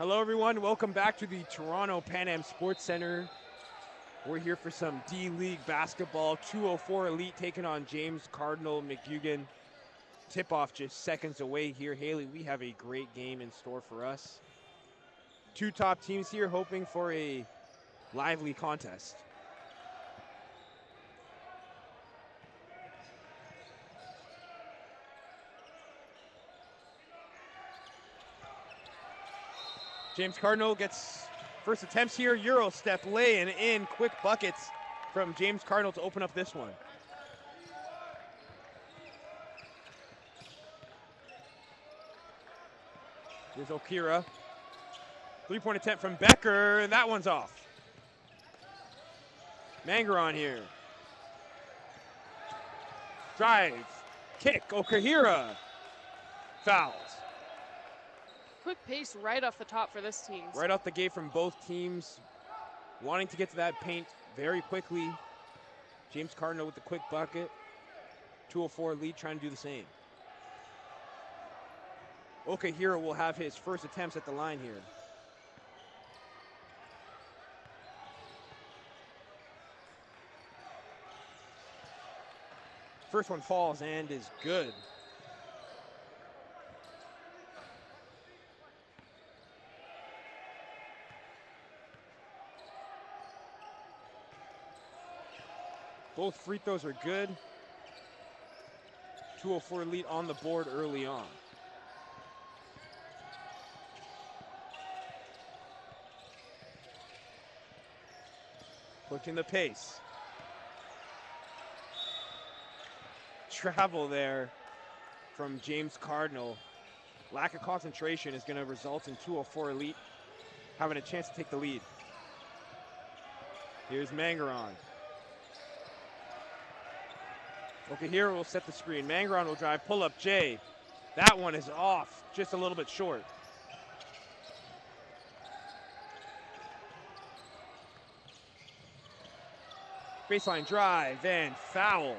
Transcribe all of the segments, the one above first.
Hello, everyone. Welcome back to the Toronto Pan Am Sports Center. We're here for some D-League basketball. 204 Elite taking on James Cardinal McGUIGAN. Tip-off just seconds away here. Haley, we have a great game in store for us. Two top teams here hoping for a lively contest. James Cardinal gets first attempts here. Euro step, lay and in. Quick buckets from James Cardinal to open up this one. Here's Okira. Three-point attempt from Becker, and that one's off. McGUIGAN here. Drive, kick, Okahira. Fouls. Quick pace right off the top for this team. Right off the gate from both teams, wanting to get to that paint very quickly. James Cardinal with the quick bucket. 204 lead trying to do the same. Okahira will have his first attempts at the line here. First one falls and is good. Both free throws are good. 204 lead on the board early on. Pushing the pace. Travel there from James Cardinal. Lack of concentration is going to result in 204 Elite having a chance to take the lead. Here's McGUIGAN. Okahira will set the screen. McGUIGAN will drive, pull up Jay. That one is off, just a little bit short. Baseline drive and foul.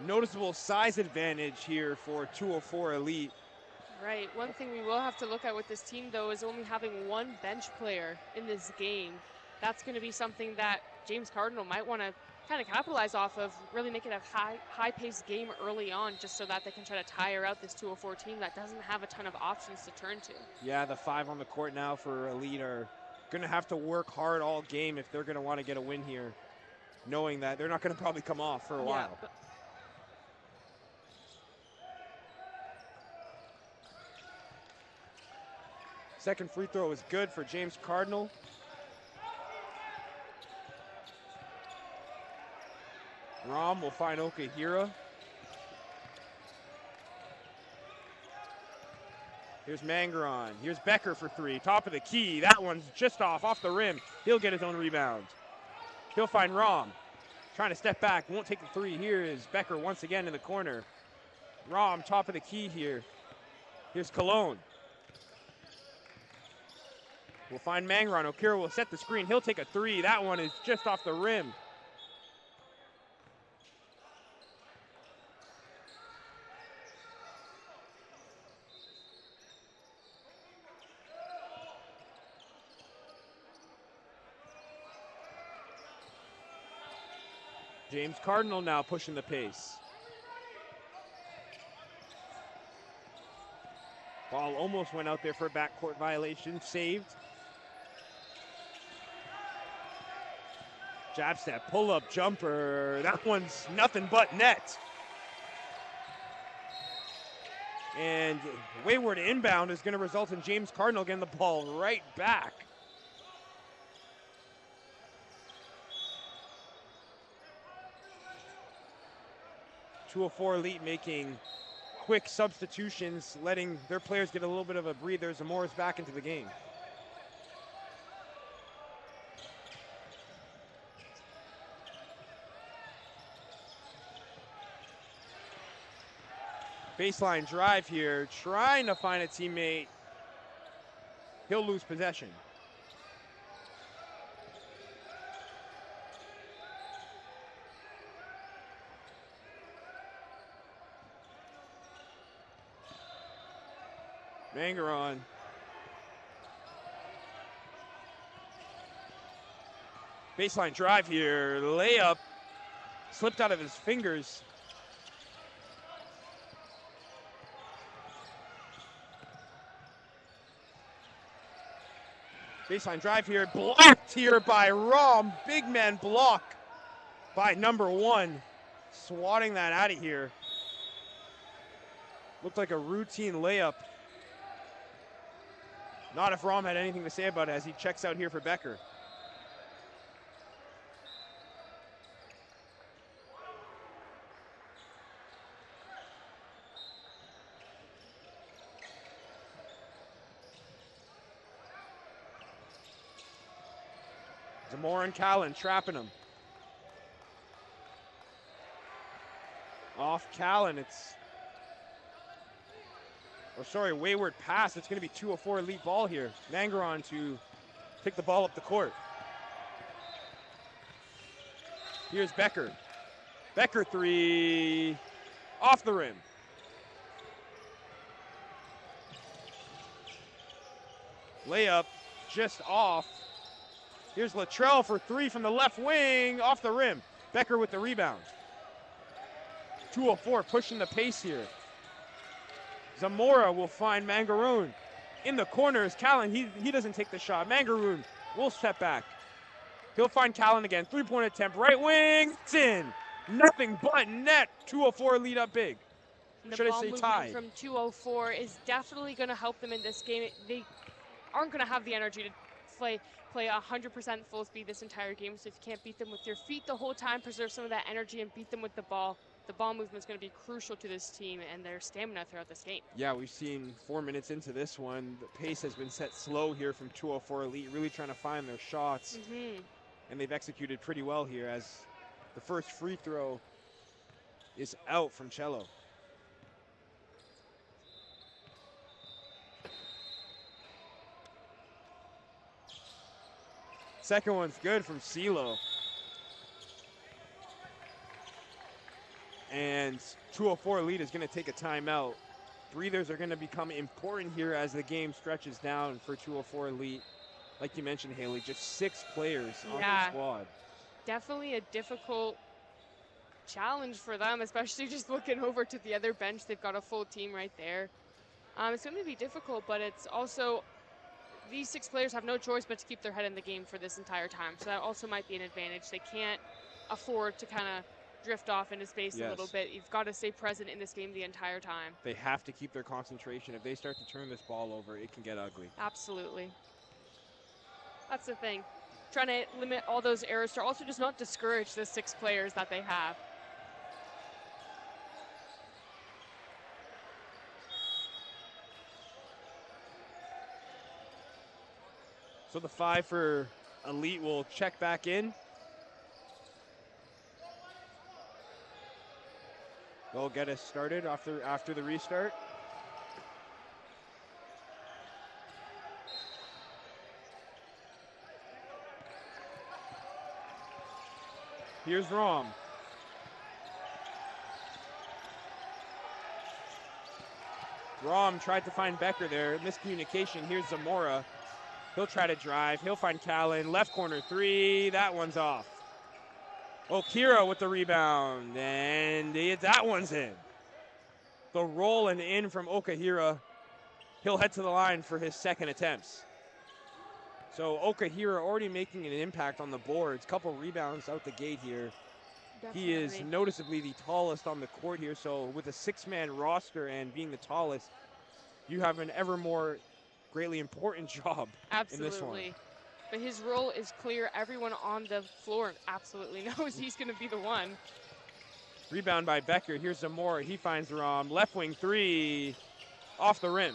Noticeable size advantage here for 204 Elite. Right. One thing we will have to look at with this team, though, is only having one bench player in this game. That's going to be something that James Cardinal might want to kind of capitalize off of, really make it a high-paced game early on, just so that they can try to tire out this 204 team that doesn't have a ton of options to turn to. Yeah, the five on the court now for Elite are going to have to work hard all game if they're going to want to get a win here, knowing that they're not going to probably come off for a while. Second free throw is good for James Cardinal. Rom will find Okahira. Here's McGUIGAN. Here's Becker for three. Top of the key. That one's just off the rim. He'll get his own rebound. He'll find Rom. Trying to step back. Won't take the three. Here is Becker once again in the corner. Rom, top of the key here. Here's Cologne. We'll find McGUIGAN. Okira will set the screen. He'll take a three. That one is just off the rim. James Cardinal now pushing the pace. Ball almost went out there for a backcourt violation. Saved. Jab step, pull up, jumper. That one's nothing but net. And wayward inbound is going to result in James Cardinal getting the ball right back. .204 Elite making quick substitutions, letting their players get a little bit of a breather. Zamora's back into the game. Baseline drive here, trying to find a teammate. He'll lose possession. McGUIGAN. Baseline drive here. Layup. Slipped out of his fingers. Baseline drive here. Blocked here by Rom. Big man block by number 1. Swatting that out of here. Looked like a routine layup. Not if Rom had anything to say about it as he checks out here for Becker. Zamora and Callan trapping him. Off Callan, wayward pass. It's going to be 204 elite ball here. McGUIGAN to pick the ball up the court. Here's Becker. Becker 3, off the rim. Layup just off. Here's Latrell for 3 from the left wing, off the rim. Becker with the rebound. 204 pushing the pace here. Zamora will find McGUIGAN in the corners. Callan, he doesn't take the shot. McGUIGAN will step back. He'll find Callan again. 3-point attempt, right wing, it's in. Nothing but net. 204 lead up big. Should I say tie? From 204 is definitely going to help them in this game. They aren't going to have the energy to play 100% full speed this entire game. So if you can't beat them with your feet the whole time, preserve some of that energy and beat them with the ball. The ball movement is going to be crucial to this team and their stamina throughout this game. Yeah, we've seen 4 minutes into this one. The pace has been set slow here from 204 Elite, really trying to find their shots. And they've executed pretty well here as the first free throw is out from Cello. Second one's good from CeeLo. And 204 lead is going to take a timeout. Breathers are going to become important here as the game stretches down for 204 Elite. Like you mentioned, Haley, just 6 players on the squad. Definitely a difficult challenge for them, especially just looking over to the other bench. They've got a full team right there. It's going to be difficult, but it's also, these 6 players have no choice but to keep their head in the game for this entire time. So that also might be an advantage. They can't afford to kind of drift off into space a little bit. You've got to stay present in this game the entire time. They have to keep their concentration. If they start to turn this ball over, it can get ugly. Absolutely. That's the thing. Trying to limit all those errors to also just not discourage the 6 players that they have. So the 5 for Elite will check back in. They'll get us started after the restart. Here's Rom. Rom tried to find Becker there. Miscommunication. Here's Zamora. He'll try to drive. He'll find Callan. Left corner 3. That one's off. Okira with the rebound, and that one's in. The roll and in from Okahira. He'll head to the line for his second attempts. So Okahira already making an impact on the boards. Couple rebounds out the gate here. Definitely. He is noticeably the tallest on the court here, so with a 6-man roster and being the tallest, you have an ever more greatly important job in this one. But his role is clear. Everyone on the floor absolutely knows he's going to be the one. Rebound by Becker. Here's Zamora. He finds Rom. Left wing 3. Off the rim.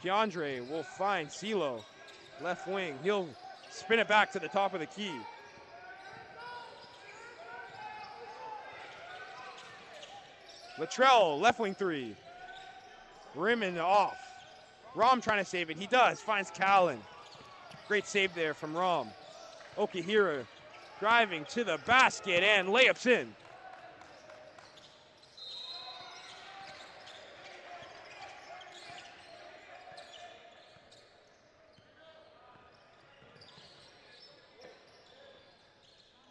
Keandre will find CeeLo. Left wing. He'll spin it back to the top of the key. Latrell. Left wing 3. Rim and off. Rom trying to save it. He does. Finds Callan. Great save there from Rom. Okahira driving to the basket and layups in.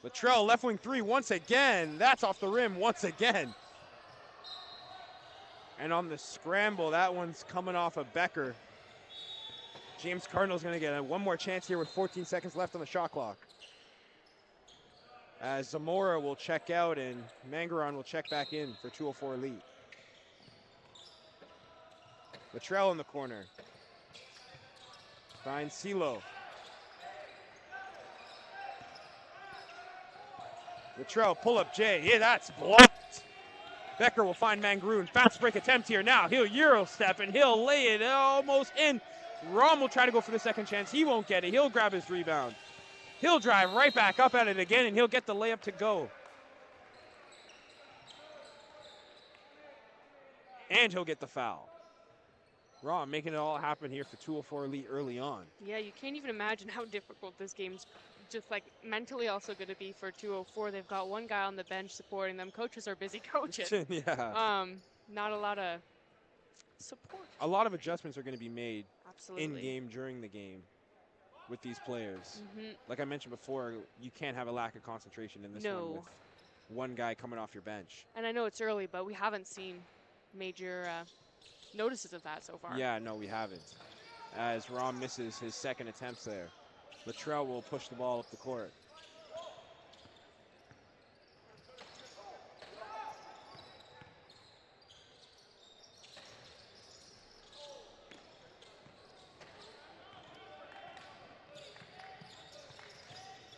Latrell, left wing three once again. That's off the rim once again. And on the scramble, that one's coming off of Becker. James Cardinal's going to get one more chance here with 14 seconds left on the shot clock. As Zamora will check out and Mangaron will check back in for 204 Elite. Latrell in the corner. Finds CeeLo. Latrell, pull up Jay. Yeah, that's blocked. Becker will find Mangaroon. Fast break attempt here now. He'll Euro step and he'll lay it almost in. Rom will try to go for the second chance. He won't get it. He'll grab his rebound. He'll drive right back up at it again and he'll get the layup to go. And he'll get the foul. Rom making it all happen here for 204 Elite early on. Yeah, you can't even imagine how difficult this game's just like mentally also going to be for 204. They've got one guy on the bench supporting them. Coaches are busy coaching. Yeah. Not a lot of support. A lot of adjustments are going to be made Absolutely. in game, during the game with these players. Like I mentioned before, you can't have a lack of concentration in this one with one guy coming off your bench. And I know it's early, but we haven't seen major notices of that so far. Yeah, no, we haven't. As Rom misses his second attempts there. Latrell will push the ball up the court.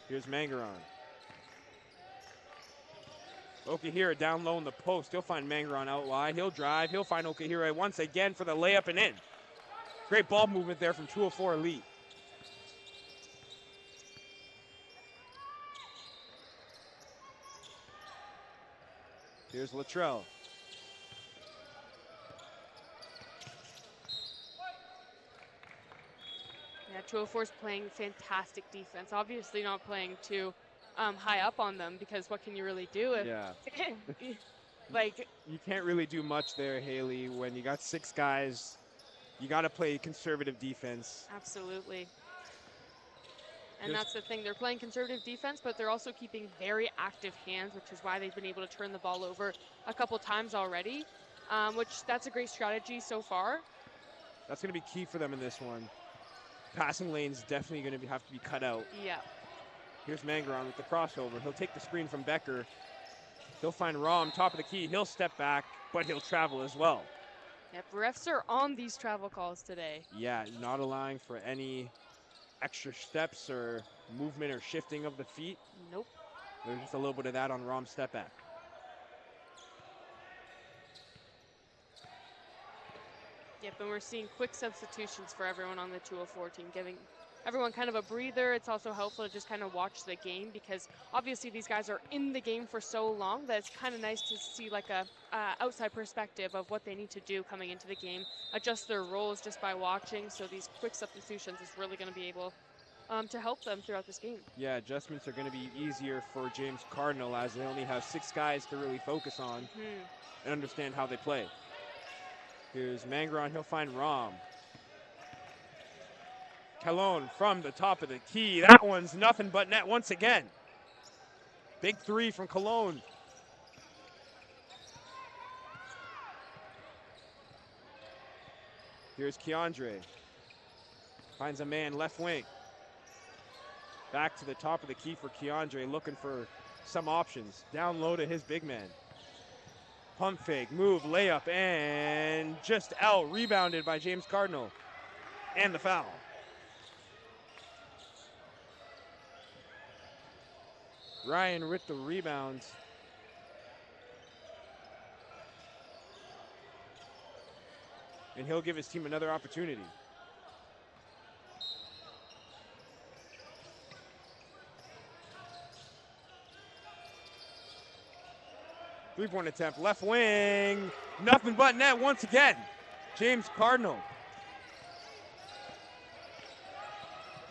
Here's Mangaron. Okahira down low in the post. He'll find Mangaron out wide. He'll drive. He'll find Okahira once again for the layup and in. Great ball movement there from 204 Elite. Here's Latrell. Yeah, 204 is playing fantastic defense. Obviously not playing too high up on them because what can you really do if like you can't really do much there, Haley, when you got 6 guys. You got to play conservative defense. Absolutely. And that's the thing. They're playing conservative defense, but they're also keeping very active hands, which is why they've been able to turn the ball over a couple times already, which that's a great strategy so far. That's going to be key for them in this one. Passing lane's definitely going to have to be cut out. Yeah. Here's Mangaron with the crossover. He'll take the screen from Becker. He'll find Rom, top of the key. He'll step back, but he'll travel as well. Yep, refs are on these travel calls today. Yeah, not allowing for any extra steps or movement or shifting of the feet. Nope. There's just a little bit of that on Rom's step back. Yep, and we're seeing quick substitutions for everyone on the 204 team, giving everyone kind of a breather. It's also helpful to just kind of watch the game because obviously these guys are in the game for so long that it's kind of nice to see like a outside perspective of what they need to do coming into the game, adjust their roles just by watching. So these quick substitutions is really going to be able to help them throughout this game. Yeah, adjustments are going to be easier for James Cardinal as they only have 6 guys to really focus on and understand how they play. Here's Mangaron, he'll find Rom. Calone from the top of the key. That one's nothing but net once again. Big 3 from Calone. Here's Keandre. Finds a man left wing. Back to the top of the key for Keandre, looking for some options. Down low to his big man. Pump fake, move, layup, and just out. Rebounded by James Cardinal. And the foul. Ryan with the rebound. And he'll give his team another opportunity. Three-point attempt, left wing. Nothing but net once again. James Cardinal.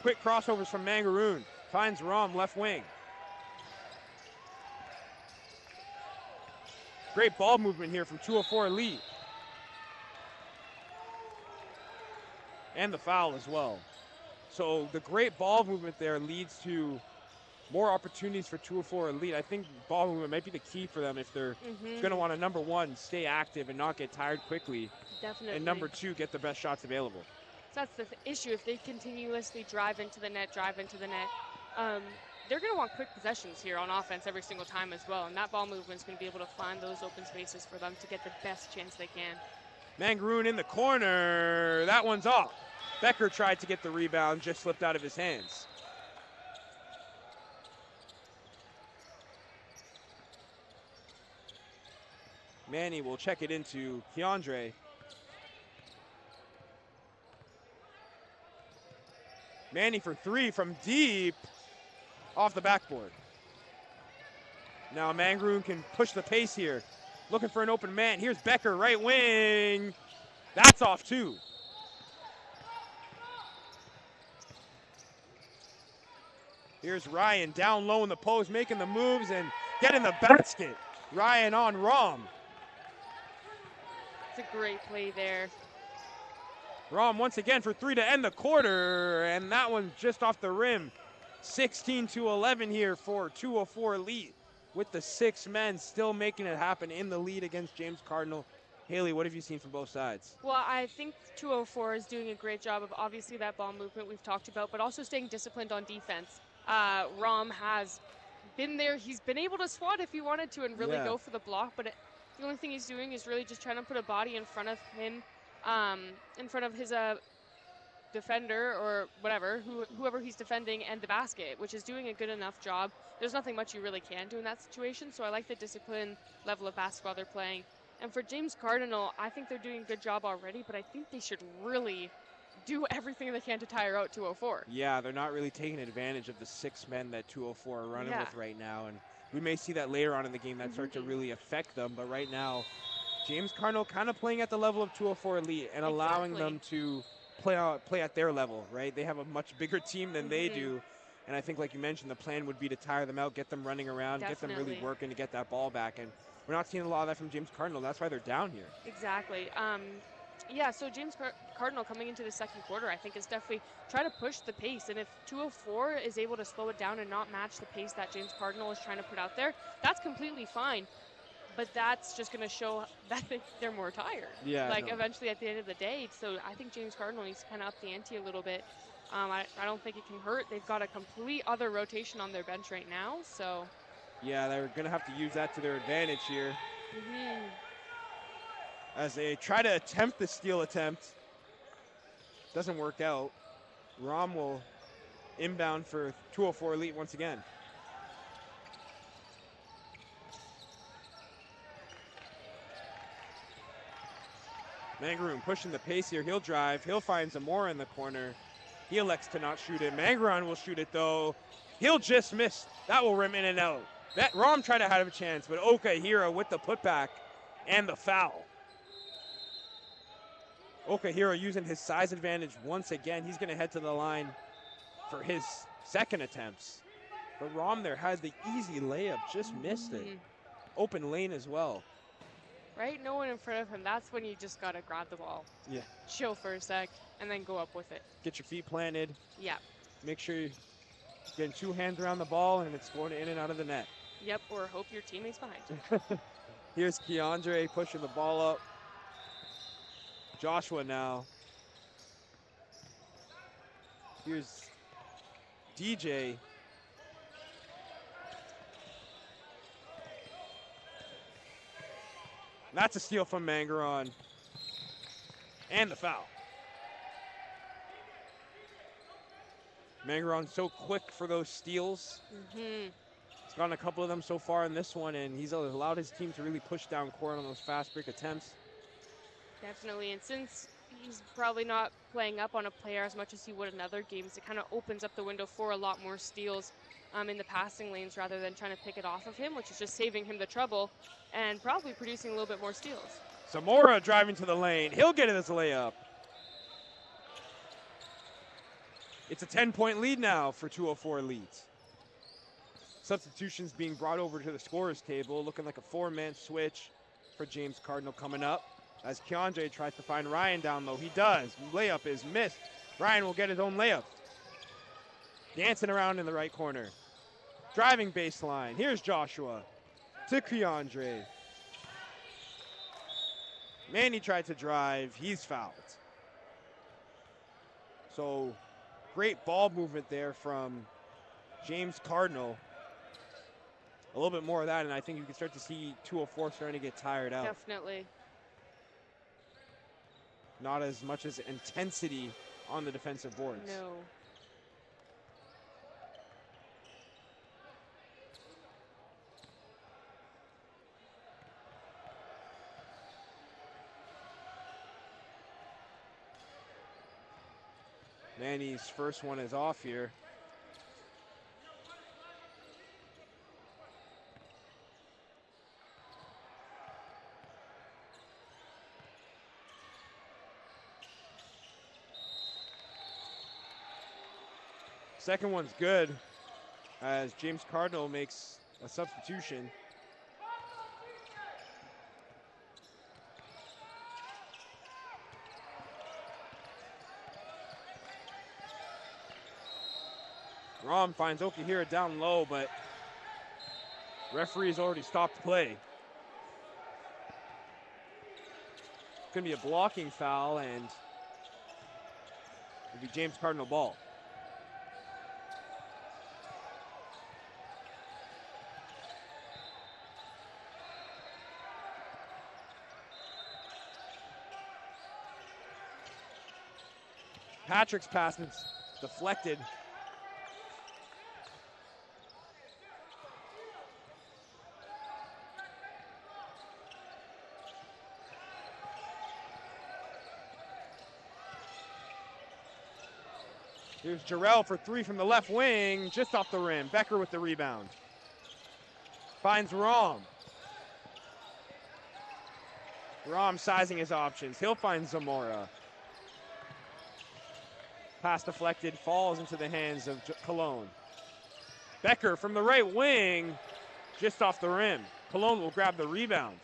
Quick crossovers from Mangaroon. Finds Rom, left wing. Great ball movement here from 204 Elite. And the foul as well. So the great ball movement there leads to more opportunities for 204 Elite. I think ball movement might be the key for them if they're going to want to, number one, stay active and not get tired quickly. Definitely. And number two, get the best shots available. So that's the issue. If they continuously drive into the net, they're going to want quick possessions here on offense every single time as well. And that ball movement is going to be able to find those open spaces for them to get the best chance they can. Mangaroon in the corner. That one's off. Becker tried to get the rebound, just slipped out of his hands. Manny will check it into Keandre. Manny for three from deep, off the backboard. Now Mangaroon can push the pace here. Looking for an open man. Here's Becker, right wing. That's off too. Here's Ryan down low in the post, making the moves and getting the basket. Ryan on Rom. It's a great play there. Rom once again for three to end the quarter, and that one just off the rim. 16-11 here for 204 Elite, with the 6 men still making it happen in the lead against James Cardinal. Haley, what have you seen from both sides? Well, I think 204 is doing a great job of obviously that ball movement we've talked about, but also staying disciplined on defense. Rom has been there. He's been able to swat if he wanted to and really go for the block, but the only thing he's doing is really just trying to put a body in front of him, in front of his defender or whatever, whoever he's defending, and the basket, which is doing a good enough job. There's nothing much you really can do in that situation, so I like the discipline level of basketball they're playing. And for James Cardinal, I think they're doing a good job already, but I think they should really do everything they can to tire out 204. Yeah, they're not really taking advantage of the 6 men that 204 are running with right now, and we may see that later on in the game that start to really affect them, but right now, James Cardinal kind of playing at the level of 204 Elite and allowing them to play at their level, right? They have a much bigger team than they do, and I think, like you mentioned, the plan would be to tire them out, get them running around, get them really working to get that ball back, and we're not seeing a lot of that from James Cardinal. That's why they're down here. Exactly. Yeah, so James Cardinal coming into the second quarter, I think, is definitely try to push the pace. And if 204 is able to slow it down and not match the pace that James Cardinal is trying to put out there, that's completely fine. But that's just going to show that they're more tired. Yeah. Like, eventually at the end of the day. So I think James Cardinal needs to kind of up the ante a little bit. I don't think it can hurt. They've got a complete other rotation on their bench right now. So. Yeah, they're going to have to use that to their advantage here. As they try to attempt the steal attempt. Doesn't work out. Rom will inbound for 204 Elite once again. Mangaroon pushing the pace here. He'll drive. He'll find Zamora in the corner. He elects to not shoot it. Mangaroon will shoot it, though. He'll just miss. That will rim in and out. That Rom tried to have a chance, but Okahira with the putback and the foul. Okahira using his size advantage once again. He's going to head to the line for his second attempts. But Rom there had the easy layup, just missed it. Open lane as well. Right? No one in front of him. That's when you just got to grab the ball. Yeah. Chill for a sec and then go up with it. Get your feet planted. Yeah. Make sure you're getting 2 hands around the ball and it's going in and out of the net. Yep, or hope your teammate's behind you. Here's Keandre pushing the ball up. Joshua now. Here's DJ. That's a steal from Mangaroon. And the foul. Mangaroon so quick for those steals. He's gotten a couple of them so far in this one, and he's allowed his team to really push down court on those fast break attempts. Definitely, and since he's probably not playing up on a player as much as he would in other games, it kind of opens up the window for a lot more steals in the passing lanes rather than trying to pick it off of him, which is just saving him the trouble and probably producing a little bit more steals. Zamora driving to the lane. He'll get his layup. It's a 10-point lead now for 204 Elite. Substitutions being brought over to the scorer's table, looking like a 4-man switch for James Cardinal coming up. As Keandre tries to find Ryan down low. He does. Layup is missed. Ryan will get his own layup. Dancing around in the right corner. Driving baseline. Here's Joshua to Keandre. Manny tried to drive. He's fouled. So great ball movement there from James Cardinal. A little bit more of that, and I think you can start to see 204 starting to get tired out. Definitely. Not as much as intensity on the defensive boards. No. Manny's first one is off here. Second one's good as James Cardinal makes a substitution. Rom finds Okihira down low, but referee's already stopped play. It's going to be a blocking foul, and it'll be James Cardinal ball. Patrick's pass is deflected. Here's Jarrell for three from the left wing, just off the rim. Becker with the rebound. Finds Rom. Rom sizing his options. He'll find Zamora. Pass deflected, falls into the hands of Cologne. Becker from the right wing, just off the rim. Cologne will grab the rebound.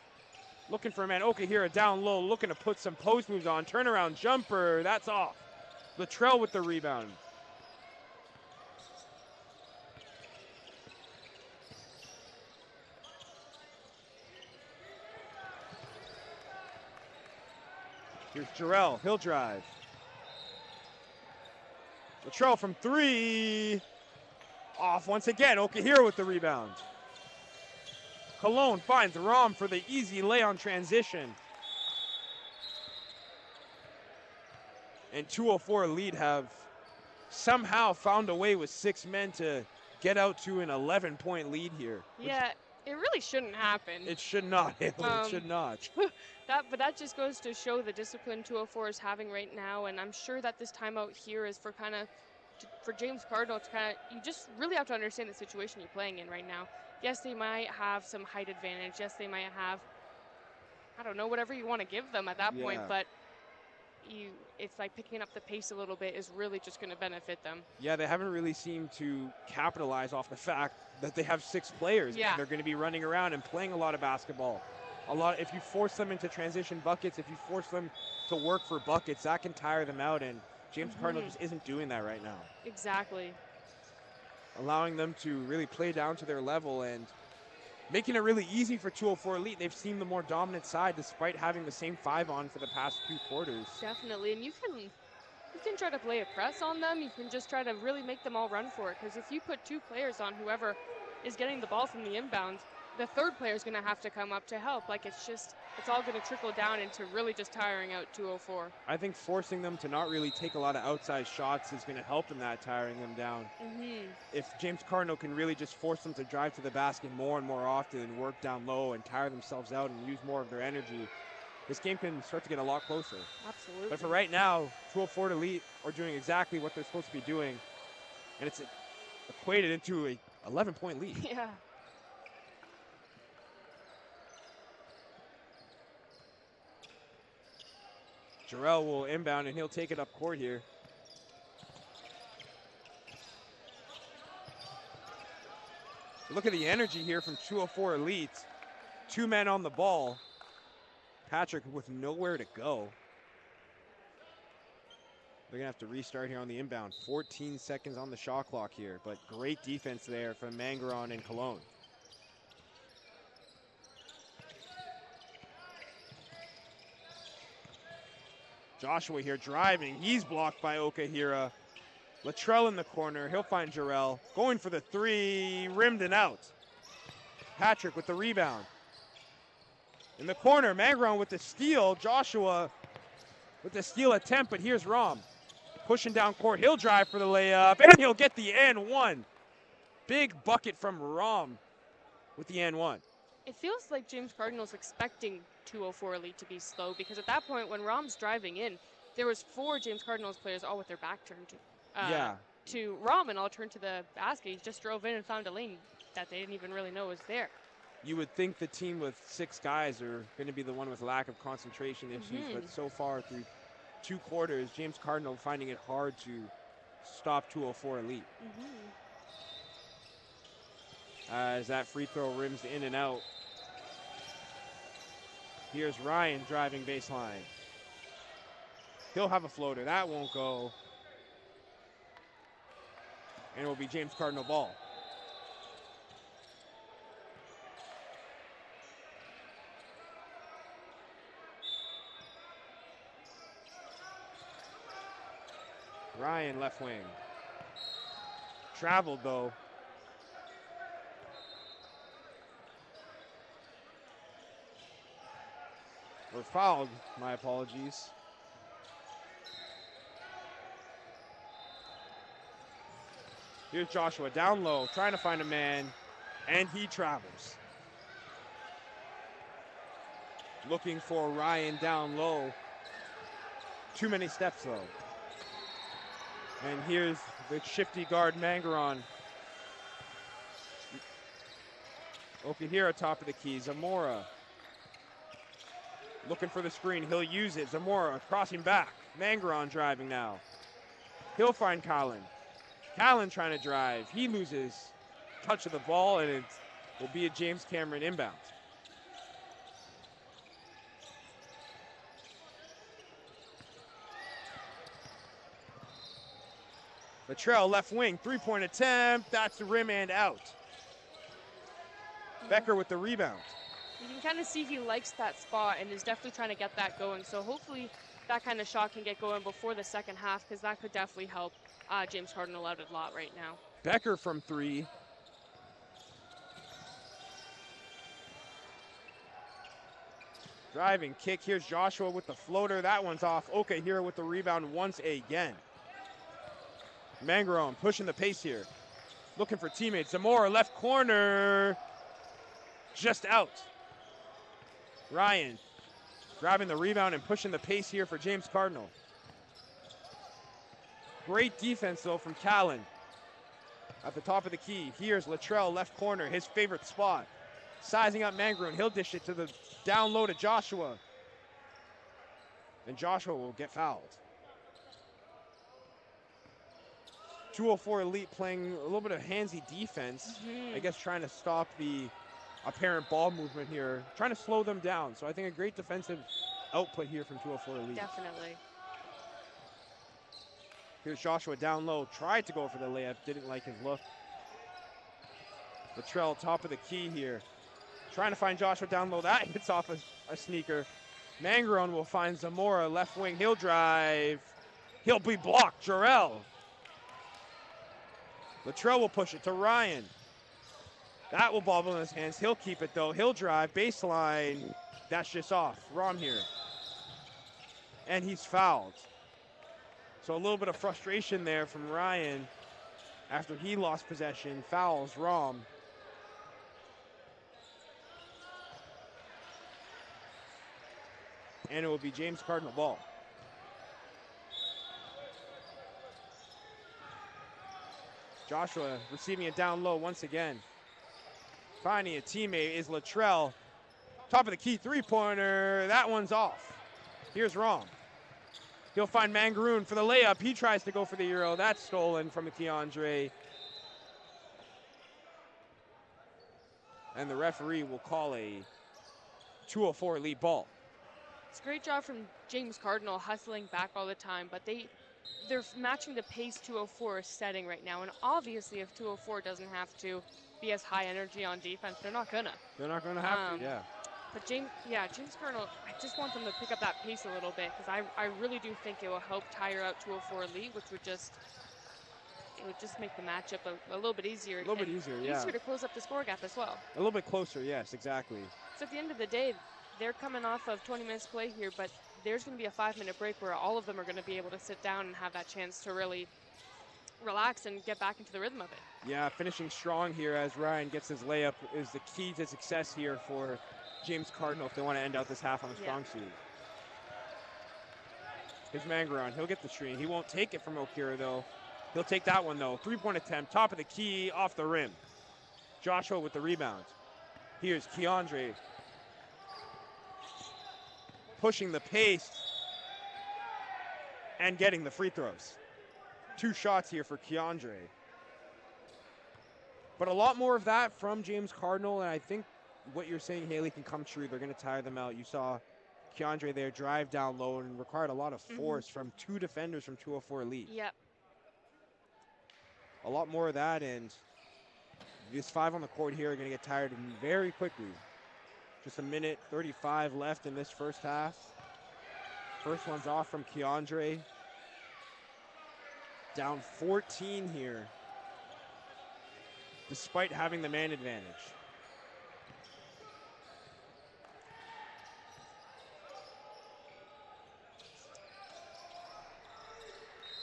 Looking for a man, Okihira down low, looking to put some post moves on. Turnaround jumper, that's off. Latrell with the rebound. Here's Jarrell, he'll drive. Latrell from three. Off once again, Okihira with the rebound. Cologne finds Rom for the easy lay on transition. And 204 lead have somehow found a way with 6 men to get out to an 11-point lead here. Yeah, it really shouldn't happen. It should not, it should not. But that just goes to show the discipline 204 is having right now, and I'm sure that this timeout here is for for James Cardinal to you just really have to understand the situation you're playing in right now. Yes, they might have some height advantage. Yes, they might have, I don't know, whatever you want to give them at that point, but it's like picking up the pace a little bit is really just going to benefit them. Yeah, they haven't really seemed to capitalize off the fact that they have 6 players. Yeah. They're going to be running around and playing a lot of basketball. If you force them into transition buckets, if you force them to work for buckets, that can tire them out, and James Cardinal just isn't doing that right now. Exactly. Allowing them to really play down to their level and making it really easy for 204 Elite. They've seen the more dominant side despite having the same 5 on for the past 2 quarters. Definitely, and you can try to play a press on them. You can just try to really make them all run for it, because if you put 2 players on whoever is getting the ball from the inbounds, the third player is going to have to come up to help. Like, it's all going to trickle down into really just tiring out 204. I think forcing them to not really take a lot of outside shots is going to help in that, tiring them down. If James Cardinal can really just force them to drive to the basket more and more often and work down low and tire themselves out and use more of their energy, this game can start to get a lot closer. Absolutely. But for right now, 204 Elite are doing exactly what they're supposed to be doing, and it's equated into a 11-point lead. Yeah. Jarrell will inbound, and he'll take it up court here. Look at the energy here from 204 Elite. 2 men on the ball. Patrick with nowhere to go. They're gonna have to restart here on the inbound. 14 seconds on the shot clock here, but great defense there from McGUIGAN and Cologne. Joshua here driving. He's blocked by Okahira. Latrell in the corner. He'll find Jarrell. Going for the three. Rimmed and out. Patrick with the rebound. In the corner, McGUIGAN with the steal. Joshua with the steal attempt, but here's Rom. Pushing down court. He'll drive for the layup, and he'll get the and one. Big bucket from Rom with the and one. It feels like James Cardinal's expecting 204 Elite to be slow, because at that point when Rom's driving in, there was 4 James Cardinal's players all with their back turned to Rom, and all turned to the basket. He just drove in and found a lane that they didn't even really know was there. You would think the team with 6 guys are going to be the one with lack of concentration issues, but so far through 2 quarters, James Cardinal finding it hard to stop 204 Elite. As that free throw rims in and out. Here's Ryan driving baseline. He'll have a floater. That won't go. And it will be James Cardinal ball. Ryan left wing. Traveled though. Or fouled, my apologies. Here's Joshua down low, trying to find a man, and he travels. Looking for Ryan down low. Too many steps though. And here's the shifty guard, McGUIGAN. Okahira top of the key, Zamora. Looking for the screen, he'll use it. Zamora crossing back. McGUIGAN driving now. He'll find Callan. Callan trying to drive. He loses touch of the ball, and it will be a James Cameron inbound. Latrell left wing, 3-point attempt. That's the rim and out. Becker with the rebound. You can kind of see he likes that spot and is definitely trying to get that going. So hopefully that kind of shot can get going before the second half, because that could definitely help James Cardinal out a lot right now. Becker from 3. Driving kick. Here's Joshua with the floater. That one's off. Okahira with the rebound once again. McGUIGAN pushing the pace here. Looking for teammates. Zamora left corner. Just out. Ryan grabbing the rebound and pushing the pace here for James Cardinal. Great defense though from Callan. At the top of the key. Here's Latrell left corner, his favorite spot. Sizing up McGUIGAN. He'll dish it to the down low to Joshua. And Joshua will get fouled. 204 Elite playing a little bit of handsy defense. I guess trying to stop the apparent ball movement here. Trying to slow them down. So I think a great defensive output here from 204 Elite. Definitely. Here's Joshua down low. Tried to go for the layup. Didn't like his look. Latrell top of the key here. Trying to find Joshua down low. That hits off a sneaker. McGUIGAN will find Zamora left wing. He'll drive. He'll be blocked. Jarrell. Latrell will push it to Ryan. That will bobble in his hands. He'll keep it though. He'll drive. Baseline. That's just off. Rom here. And he's fouled. So a little bit of frustration there from Ryan after he lost possession. Fouls Rom. And it will be James Cardinal ball. Joshua receiving it down low once again. Finding a teammate is Latrell. Top of the key, 3-pointer. That one's off. Here's Rom. He'll find McGUIGAN for the layup. He tries to go for the Euro. That's stolen from Keandre. And the referee will call a 204 Elite ball. It's a great job from James Cardinal hustling back all the time, but they they're matching the pace 204 is setting right now. And obviously, if 204 doesn't have to be as high energy on defense, they're not gonna. They're not gonna have to, yeah. But James Cardinal, I just want them to pick up that pace a little bit because I really do think it will help tire out 204 Elite, which would just make the matchup a little bit easier. A little bit easier, yeah. Easier to close up the score gap as well. A little bit closer, yes, exactly. So at the end of the day, they're coming off of 20 minutes play here, but there's going to be a 5-minute break where all of them are going to be able to sit down and have that chance to really relax and get back into the rhythm of it. Yeah, finishing strong here as Ryan gets his layup is the key to success here for James Cardinal if they want to end out this half on the strong suit. Here's McGUIGAN. He'll get the screen. He won't take it from Okira, though. He'll take that one, though. Three-point attempt, top of the key, off the rim. Joshua with the rebound. Here's Keandre pushing the pace and getting the free throws. 2 shots here for Keandre. But a lot more of that from James Cardinal, and I think what you're saying, Haley, can come true. They're going to tire them out. You saw Keandre there drive down low and required a lot of force from 2 defenders from 204 Elite. Yep. A lot more of that, and these 5 on the court here are going to get tired very quickly. Just a minute 35 left in this first half. First one's off from Keandre. Down 14 here, despite having the man advantage.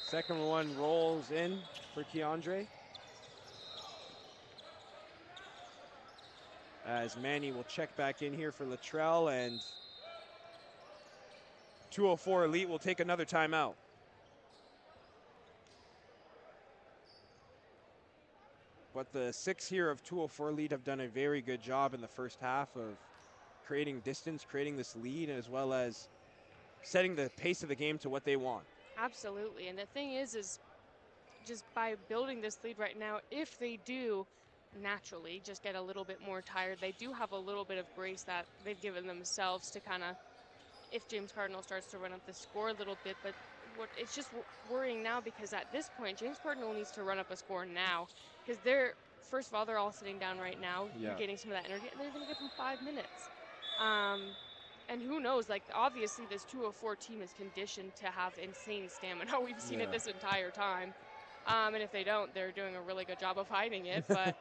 Second one rolls in for Keandre. As Manny will check back in here for Latrell, and 204 Elite will take another timeout. But the 6 here of 204 Elite have done a very good job in the first half of creating distance, creating this lead, as well as setting the pace of the game to what they want. Absolutely, and the thing is just by building this lead right now, if they do naturally just get a little bit more tired, they do have a little bit of grace that they've given themselves to kind of, if James Cardinal starts to run up the score a little bit, but it's just worrying now because at this point, James Cardinal needs to run up a score now because first of all, they're all sitting down right now, getting some of that energy, and they're going to give them 5 minutes. And who knows, like, obviously this 204 team is conditioned to have insane stamina. We've seen it this entire time. And if they don't, they're doing a really good job of hiding it. But,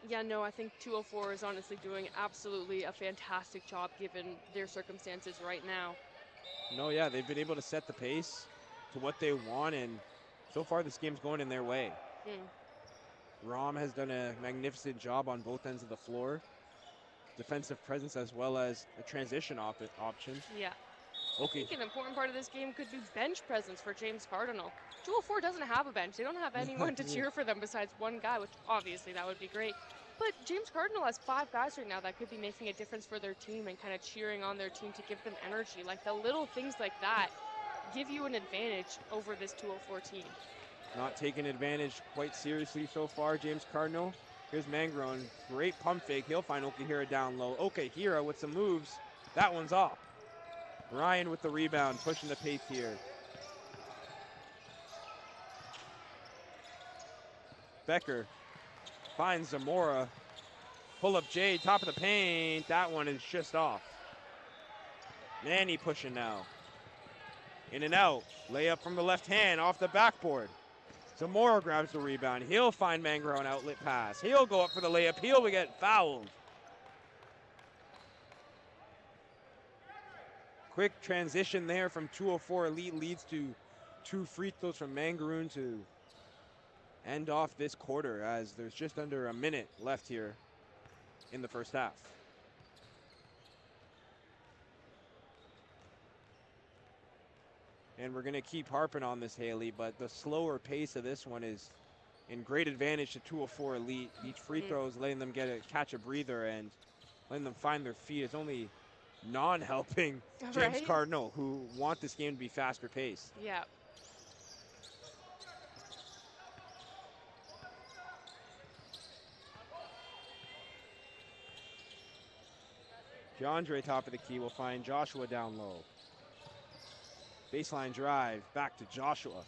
yeah, no, I think 204 is honestly doing absolutely a fantastic job given their circumstances right now. No, yeah, they've been able to set the pace to what they want, and so far this game's going in their way. Rom has done a magnificent job on both ends of the floor. Defensive presence as well as a transition option. Yeah. Okay. I think an important part of this game could be bench presence for James Cardinal. 204 doesn't have a bench. They don't have anyone to cheer for them besides one guy, which obviously that would be great. But James Cardinal has 5 guys right now that could be making a difference for their team and kind of cheering on their team to give them energy. Like the little things like that give you an advantage over this 204 team. Not taking advantage quite seriously so far, James Cardinal. Here's McGUIGAN, great pump fake. He'll find Okihira down low. Okihira with some moves. That one's off. Ryan with the rebound, pushing the pace here. Becker finds Zamora. Pull up Jade, top of the paint. That one is just off. Manny pushing now. In and out. Layup from the left hand off the backboard. Zamora grabs the rebound. He'll find McGUIGAN outlet pass. He'll go up for the layup. He'll get fouled. Quick transition there from 204 Elite leads to 2 free throws from McGUIGAN to end off this quarter as there's just under a minute left here in the first half. And we're going to keep harping on this, Haley, but the slower pace of this one is in great advantage to 204 Elite. Each free throw is letting them catch a breather and letting them find their feet. It's only non-helping James Cardinal, who want this game to be faster paced. Yeah. Keandre top of the key will find Joshua down low. Baseline drive, back to Joshua.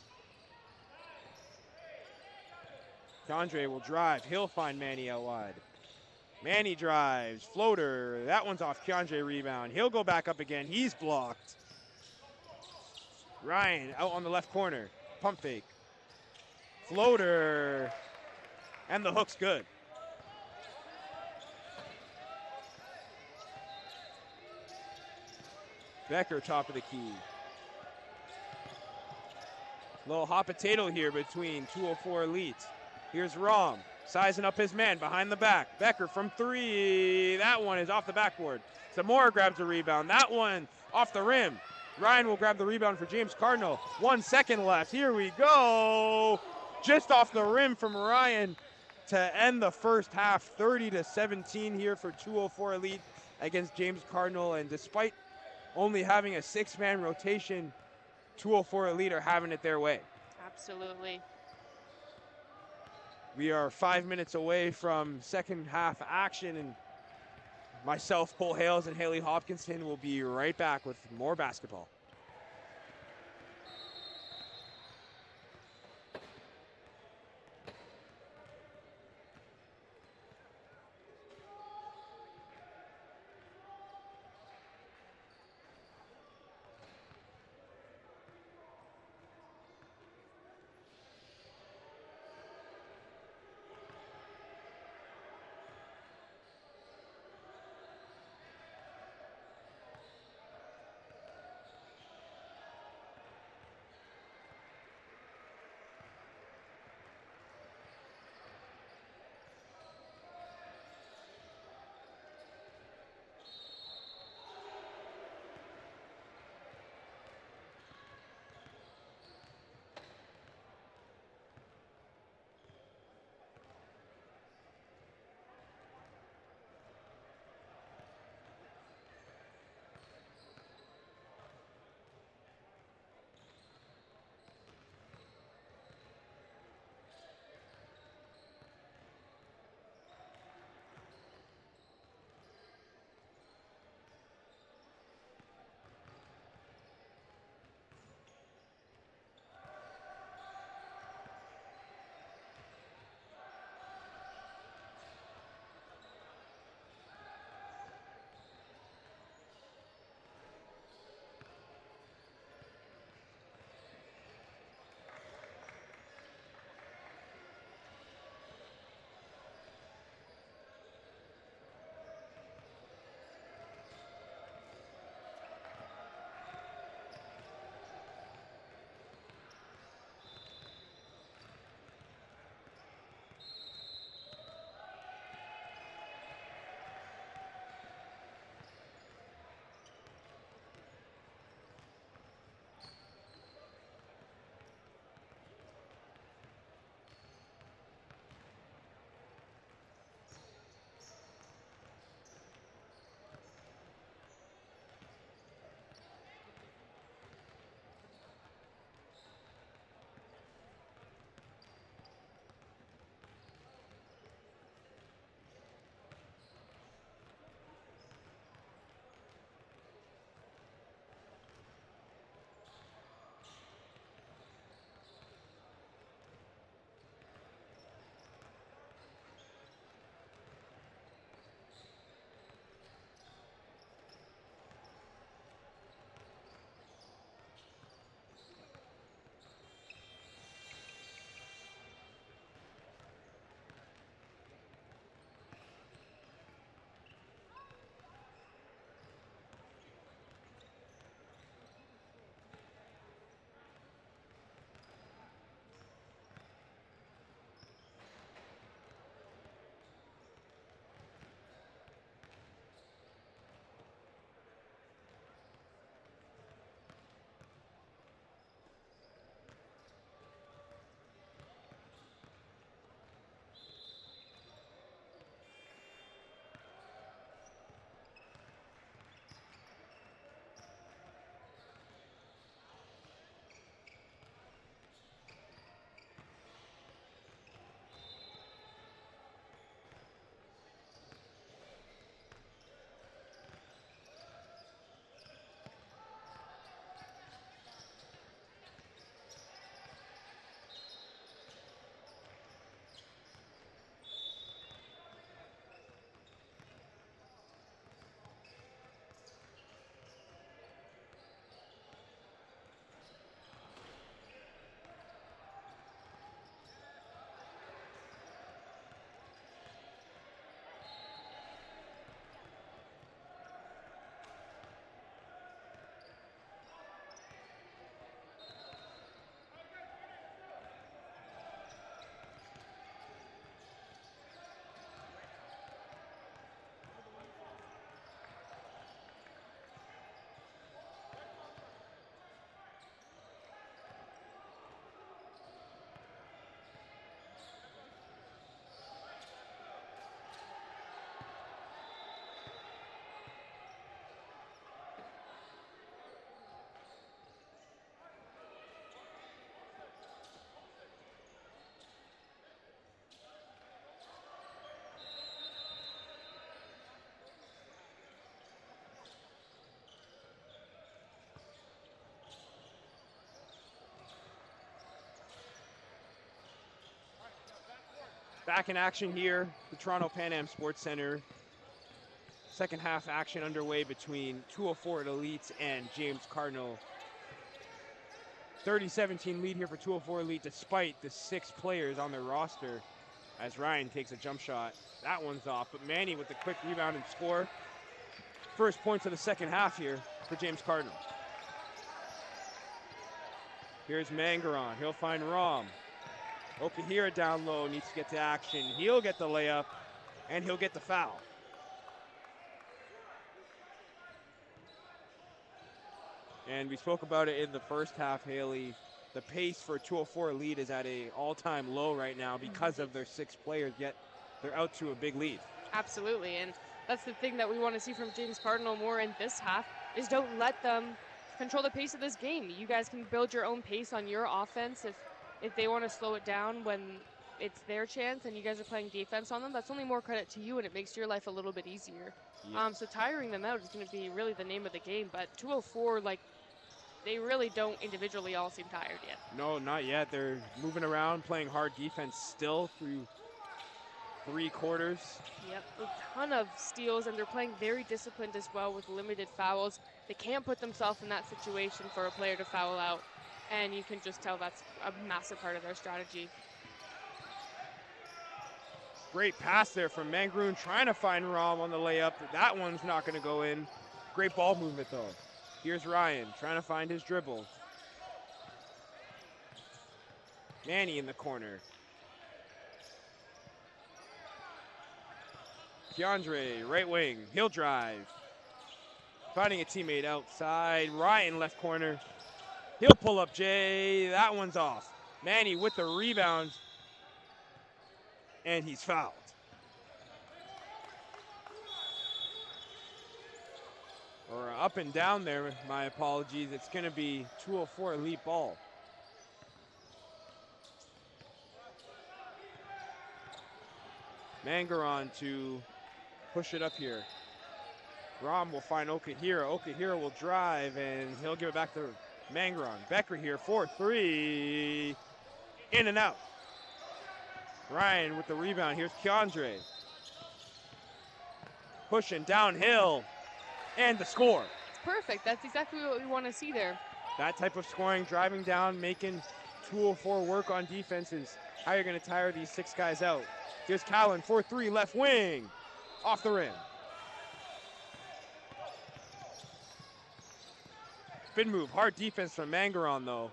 Keandre will drive, he'll find Manny out wide. Manny drives, floater, that one's off Keandre, rebound. He'll go back up again, he's blocked. Ryan out on the left corner, pump fake. Floater, and the hook's good. Becker, top of the key. Little hot potato here between 204 Elite. Here's Rom, sizing up his man behind the back. Becker from three, that one is off the backboard. Zamora grabs the rebound, that one off the rim. Ryan will grab the rebound for James Cardinal. 1 second left, here we go. Just off the rim from Ryan to end the first half, 30-17 here for 204 Elite against James Cardinal. And despite only having a 6-man rotation, 204 Elite are having it their way. Absolutely. We are 5 minutes away from second half action, and myself, Cole Hales, and Haley Hopkinson will be right back with more basketball. Back in action here, the Toronto Pan Am Sports Center. Second half action underway between 204 Elites and James Cardinal. 30-17 lead here for 204 Elite despite the 6 players on their roster as Ryan takes a jump shot. That one's off, but Manny with the quick rebound and score. First points of the second half here for James Cardinal. Here's Mangaron, he'll find Rom. Okahira down low, needs to get to action. He'll get the layup, and he'll get the foul. And we spoke about it in the first half, Haley. The pace for 204 Elite is at an all-time low right now because of their 6 players, yet they're out to a big lead. Absolutely, and that's the thing that we want to see from James Cardinal more in this half, is don't let them control the pace of this game. You guys can build your own pace on your offense. If they want to slow it down when it's their chance and you guys are playing defense on them, that's only more credit to you, and it makes your life a little bit easier. Yep. So tiring them out is going to be really the name of the game, but 204, like, they really don't individually all seem tired yet. No, not yet. They're moving around, playing hard defense still through 3 quarters. Yep, a ton of steals, and they're playing very disciplined as well with limited fouls. They can't put themselves in that situation for a player to foul out, and you can just tell that's a massive part of their strategy. Great pass there from Mangaroon, trying to find Rom on the layup. That one's not going to go in. Great ball movement, though. Here's Ryan trying to find his dribble. Manny in the corner. Keandre, right wing, he'll drive. Finding a teammate outside. Ryan left corner. He'll pull up Jay. That one's off. Manny with the rebound. And he's fouled. Or up and down there, my apologies. It's going to be 204 Elite ball. Mangaron to push it up here. Rom will find Okahira. Okahira will drive, and he'll give it back to Mangaron. Becker here, 4-3. In and out. Ryan with the rebound. Here's Keandre. Pushing downhill. And the score. It's perfect. That's exactly what we want to see there. That type of scoring, driving down, making 204 work on defense is how you're going to tire these 6 guys out. Here's Callan, 4-3, left wing. Off the rim. Spin move, hard defense from Mangaron, though.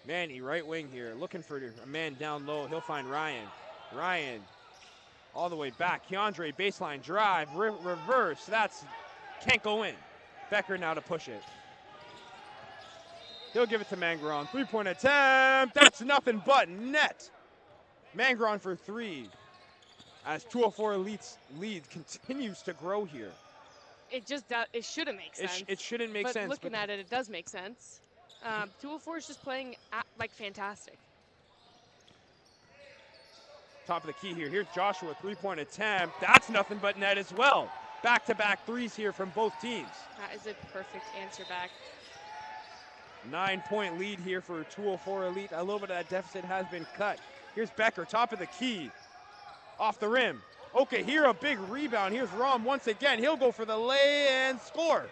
Manny, right wing here, looking for a man down low. He'll find Ryan. Ryan, all the way back. Keandre, baseline drive, reverse. Can't go in. Becker now to push it. He'll give it to Mangaron. 3-point attempt. That's nothing but net. Mangaron for 3. As 204 Elite's lead continues to grow here. It shouldn't make sense. It shouldn't make sense. But looking at it, it does make sense. 204 is just playing like fantastic. Top of the key here. Here's Joshua, 3-point attempt. That's nothing but net as well. Back-to-back threes here from both teams. That is a perfect answer back. 9-point lead here for 204 Elite. A little bit of that deficit has been cut. Here's Becker, top of the key. Off the rim. Okay, here a big rebound. Here's Rom once again. He'll go for the lay and score.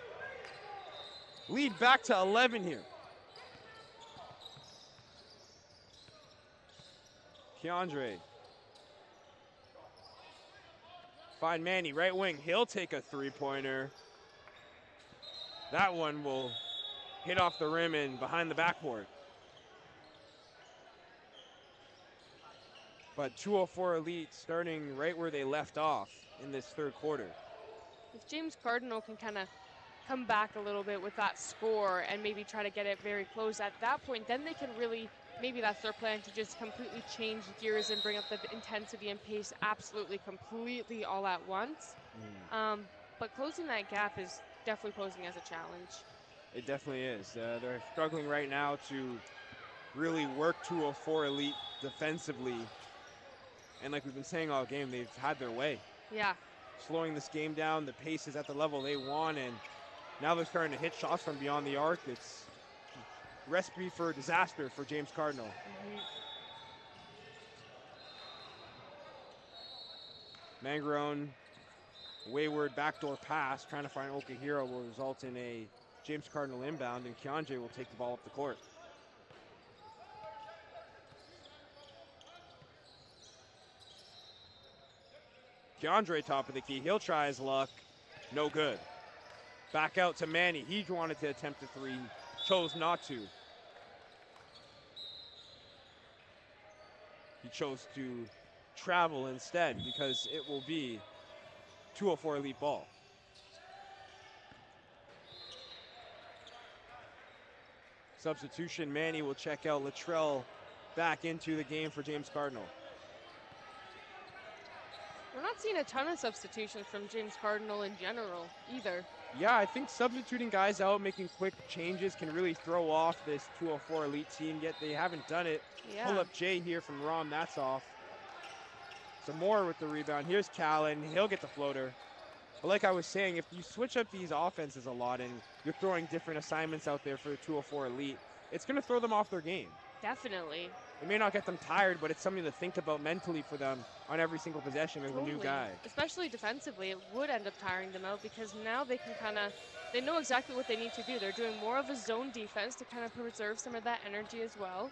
Lead back to 11 here. Keandre. Find Manny, right wing. He'll take a 3-pointer. That one will hit off the rim and behind the backboard. But 204 Elite starting right where they left off in this third quarter. If James Cardinal can kind of come back a little bit with that score and maybe try to get it very close at that point, then they can really, maybe that's their plan, to just completely change gears and bring up the intensity and pace completely all at once. But closing that gap is definitely posing as a challenge. It definitely is. They're struggling right now to really work 204 Elite defensively. And like we've been saying all game, they've had their way. Yeah. Slowing this game down, the pace is at the level they want, and now they're starting to hit shots from beyond the arc. It's recipe for disaster for James Cardinal. Mangarone, wayward backdoor pass, trying to find Okahira, will result in a James Cardinal inbound, and Keandre will take the ball up the court. Keandre, top of the key, he'll try his luck, no good. Back out to Manny, he wanted to attempt a three, chose not to. He chose to travel instead because it will be 204 elite ball. Substitution, Manny will check out. Latrell back into the game for James Cardinal. We're not seeing a ton of substitutions from James Cardinal in general either. Yeah, I think substituting guys out, making quick changes can really throw off this 204 elite team, yet they haven't done it. Yeah. Pull up Jay here from Rom, that's off. Zamora with the rebound. Here's Callan, he'll get the floater. But like I was saying, if you switch up these offenses a lot and you're throwing different assignments out there for the 204 elite, it's gonna throw them off their game. Definitely. It may not get them tired, but it's something to think about mentally for them on every single possession as a new guy. Especially defensively, it would end up tiring them out because now they can they know exactly what they need to do. They're doing more of a zone defense to kind of preserve some of that energy as well.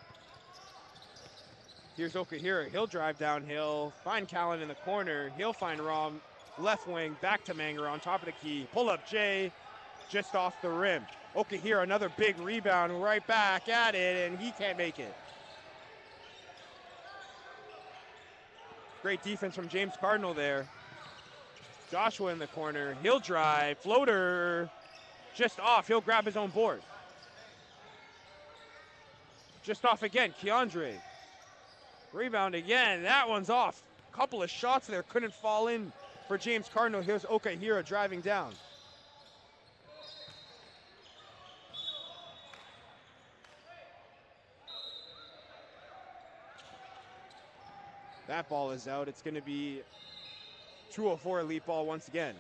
Here's Okahira, he'll drive downhill, find Callan in the corner, he'll find Rom, left wing, back to Manger on top of the key, pull up Jay, just off the rim. Okahira, another big rebound, right back at it, and he can't make it. Great defense from James Cardinal there. Joshua in the corner, he'll drive, floater, just off, he'll grab his own board. Just off again, Keandre. Rebound again, that one's off. Couple of shots there, couldn't fall in for James Cardinal. Here's Okahira driving down. That ball is out. It's going to be 204 elite ball once again.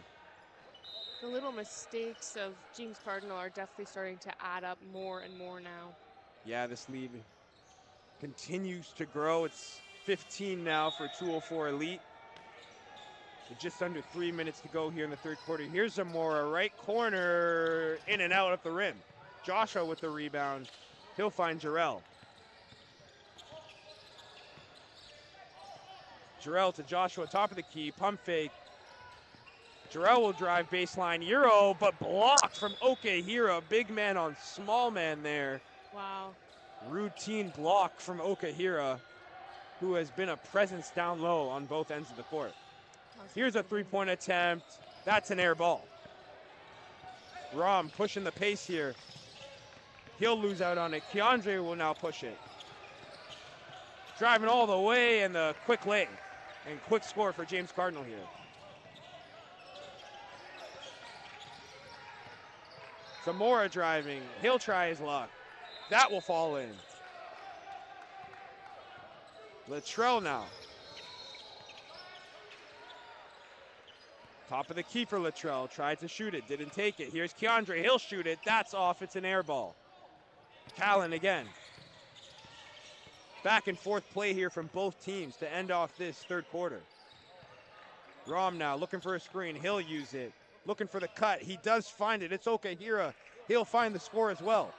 The little mistakes of James Cardinal are definitely starting to add up more and more now. Yeah, this lead continues to grow. It's 15 now for 204 elite. With just under 3 minutes to go here in the third quarter. Here's Zamora, right corner, in and out of the rim. Joshua with the rebound. He'll find Jarrell. Jarrell to Joshua, top of the key, pump fake. Jarrell will drive baseline, Euro, but blocked from Okahira. Big man on small man there. Wow. Routine block from Okahira, who has been a presence down low on both ends of the court. Here's a three-point attempt. That's an air ball. Rom pushing the pace here. He'll lose out on it. Keandre will now push it. Driving all the way, and the quick lay. And quick score for James Cardinal here. Zamora driving. He'll try his luck. That will fall in. Latrell now. Top of the key for Latrell. Tried to shoot it, didn't take it. Here's Keandre, he'll shoot it. That's off, it's an air ball. Callan again. Back and forth play here from both teams to end off this third quarter. Rom now looking for a screen, he'll use it. Looking for the cut, he does find it. It's Okahira, he'll find the score as well.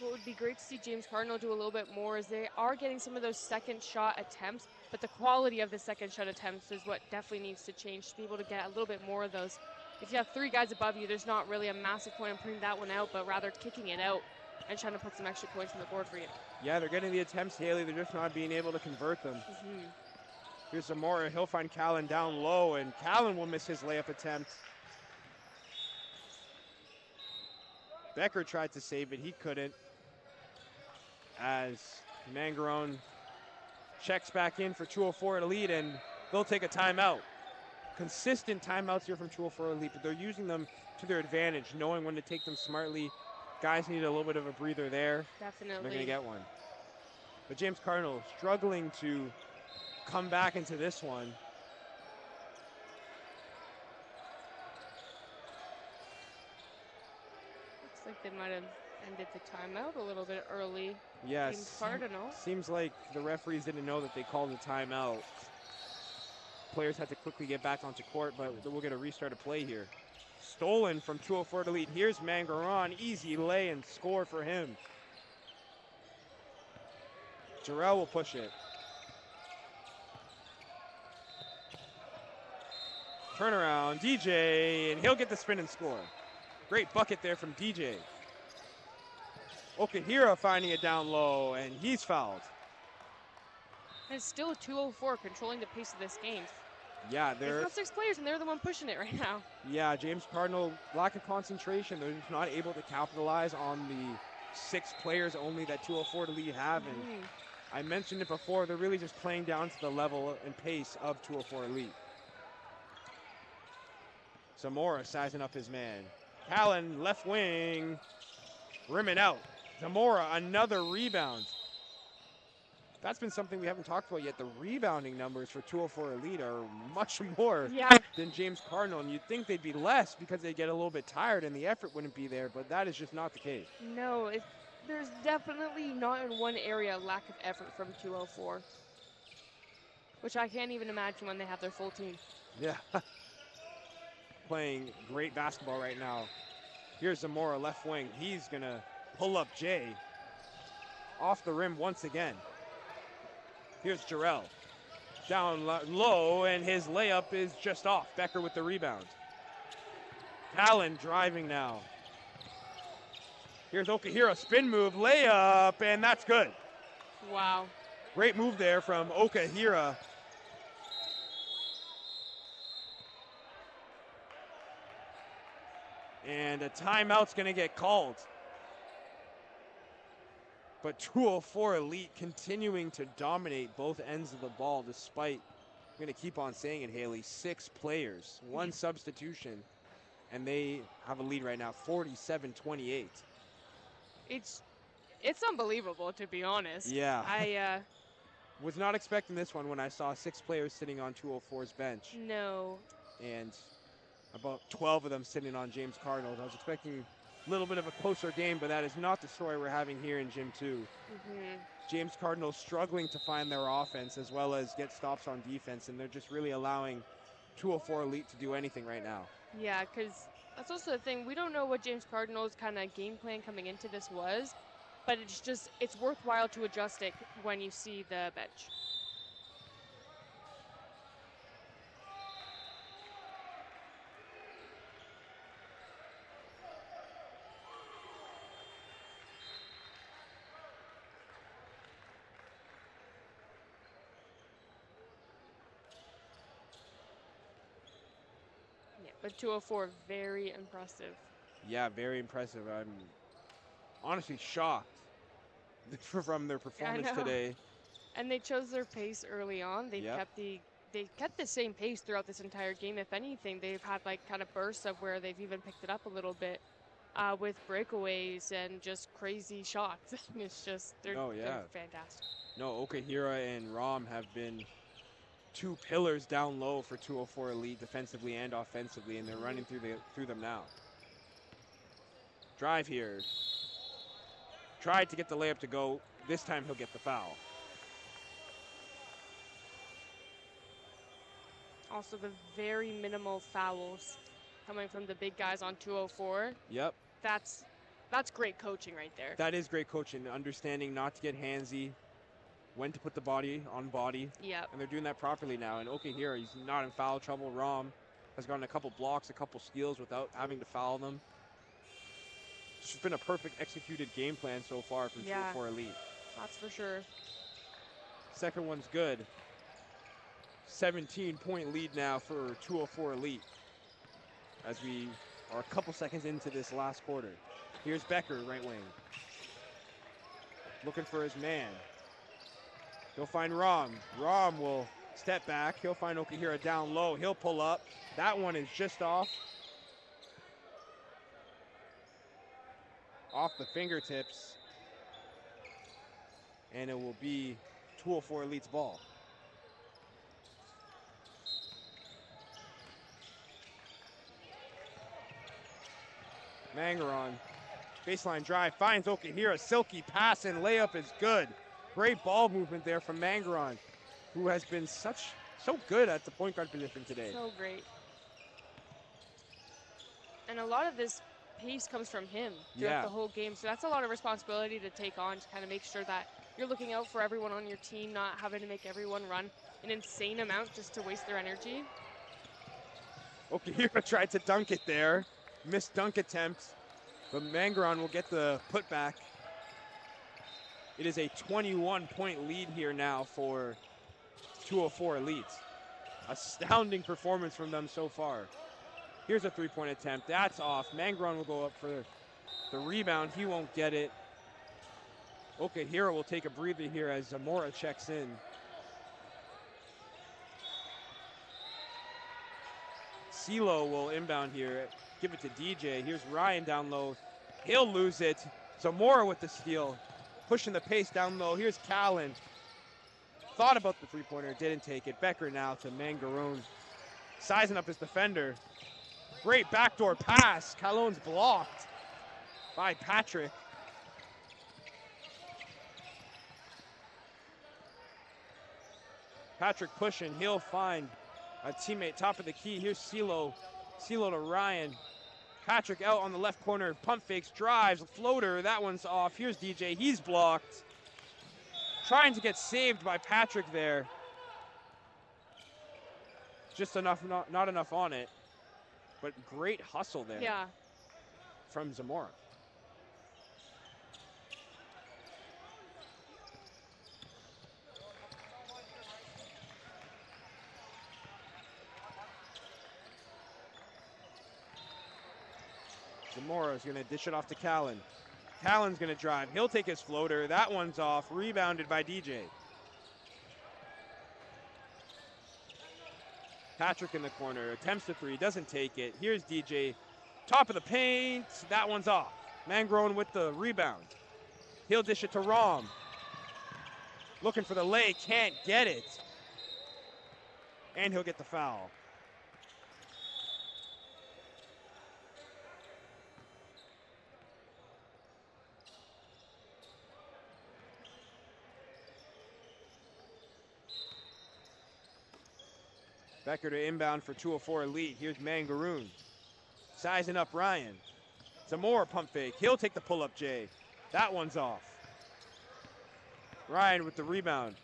What would be great to see James Cardinal do a little bit more is they are getting some of those second shot attempts, but the quality of the second shot attempts is what definitely needs to change to be able to get a little bit more of those. If you have three guys above you, there's not really a massive point in putting that one out, but rather kicking it out and trying to put some extra points on the board for you. Yeah, they're getting the attempts, Haley. They're just not being able to convert them. Here's Zamora. He'll find Callan down low, and Callan will miss his layup attempt. Becker tried to save it. He couldn't. As Mangarone checks back in for 204 Elite, and they'll take a timeout. Consistent timeouts here from 204 Elite, but they're using them to their advantage, knowing when to take them smartly. Guys need a little bit of a breather there. Definitely. They're going to get one. But James Cardinal struggling to come back into this one. they might have ended the timeout a little bit early. Yes. James Cardinal. Seems like the referees didn't know that they called a timeout. Players had to quickly get back onto court, but we'll get a restart of play here. Stolen from 204 to lead. Here's Mangaran. Easy lay and score for him. Jarrell will push it. Turnaround, DJ, and he'll get the spin and score. Great bucket there from DJ. Okahira finding it down low, and he's fouled. And it's still 204 controlling the pace of this game. Yeah, they've got 6 players, and they're the one pushing it right now. Yeah, James Cardinal, lack of concentration. They're just not able to capitalize on the 6 players only that 204 to lead have. And I mentioned it before, they're really just playing down to the level and pace of 204 Elite. Zamora sizing up his man. Callan, left wing, rimming out. Zamora, another rebound. That's been something we haven't talked about yet. The rebounding numbers for 204 Elite are much more than James Cardinal, and you'd think they'd be less because they get a little bit tired and the effort wouldn't be there, but that is just not the case. No, there's definitely not in one area lack of effort from 204, which I can't even imagine when they have their full team. Yeah. Playing great basketball right now. Here's Zamora, left wing. He's going to pull up Jay. Off the rim once again. Here's Jarrell. Down low, and his layup is just off. Becker with the rebound. Callan driving now. Here's Okahira, spin move, layup, and that's good. Wow. Great move there from Okahira. And a timeout's going to get called. But 204 Elite continuing to dominate both ends of the ball despite, I'm going to keep on saying it, Haley, 6 players, 1 substitution, and they have a lead right now, 47-28. It's unbelievable, to be honest. Yeah. I was not expecting this one when I saw 6 players sitting on 204's bench. No. And about 12 of them sitting on James Cardinal. I was expecting a little bit of a closer game, but that is not the story we're having here in Gym 2. James Cardinal struggling to find their offense as well as get stops on defense, and they're just really allowing 204 Elite to do anything right now. Yeah, because that's also the thing. We don't know what James Cardinal's kind of game plan coming into this was, but it's worthwhile to adjust it when you see the bench. But 204, very impressive. Yeah, very impressive. I'm honestly shocked from their performance today. And they chose their pace early on. They kept the same pace throughout this entire game. If anything, they've had like kind of bursts of where they've even picked it up a little bit with breakaways and just crazy shots. It's just they're fantastic. No, Okahira and Rom have been 2 pillars down low for 204 Elite defensively and offensively, and they're running through them now. Drive here. Tried to get the layup to go. This time he'll get the foul. Also the very minimal fouls coming from the big guys on 204. Yep. That's great coaching right there. That is great coaching, understanding not to get handsy, when to put the body on body. Yep. And they're doing that properly now. And Okahira, he's not in foul trouble. Rom has gotten a couple blocks, a couple steals without having to foul them. It's just been a perfect executed game plan so far from 204 Elite. That's for sure. Second one's good. 17-point lead now for 204 Elite as we are a couple seconds into this last quarter. Here's Becker, right wing. Looking for his man. He'll find Rom. Rom will step back. He'll find Okahira down low. He'll pull up. That one is just off. Off the fingertips. And it will be 204 Elite's ball. Mangaran Baseline drive, finds Okahira. Silky pass and layup is good. Great ball movement there from McGUIGAN, who has been so good at the point guard position today. So great. And a lot of this pace comes from him throughout the whole game. So that's a lot of responsibility to take on, to kind of make sure that you're looking out for everyone on your team, not having to make everyone run an insane amount just to waste their energy. Okahira tried to dunk it there. Missed dunk attempt, but McGUIGAN will get the putback. It is a 21-point lead here now for 204 Elite. Astounding performance from them so far. Here's a three-point attempt. That's off. McGUIGAN will go up for the rebound. He won't get it. Okahira will take a breather here as Zamora checks in. CeeLo will inbound here. Give it to DJ. Here's Ryan down low. He'll lose it. Zamora with the steal. Pushing the pace down low. Here's Callan. Thought about the three-pointer, didn't take it. Becker now to McGUIGAN. Sizing up his defender. Great backdoor pass. Calhoun's blocked by Patrick. Patrick pushing. He'll find a teammate top of the key. Here's CeeLo. CeeLo to Ryan. Patrick out on the left corner. Pump fakes, drives, floater. That one's off. Here's DJ. He's blocked. Trying to get saved by Patrick there. Just enough, not enough on it. But great hustle there. Yeah. From Zamora. Zamora's going to dish it off to Callan. Callan's going to drive. He'll take his floater. That one's off. Rebounded by DJ. Patrick in the corner. Attempts the three. Doesn't take it. Here's DJ. Top of the paint. That one's off. McGUIGAN with the rebound. He'll dish it to Rom. Looking for the lay. Can't get it. And he'll get the foul. Becker to inbound for 204 Elite. Here's McGUIGAN. Sizing up Ryan. Zamora pump fake. He'll take the pull-up J. That one's off. Ryan with the rebound.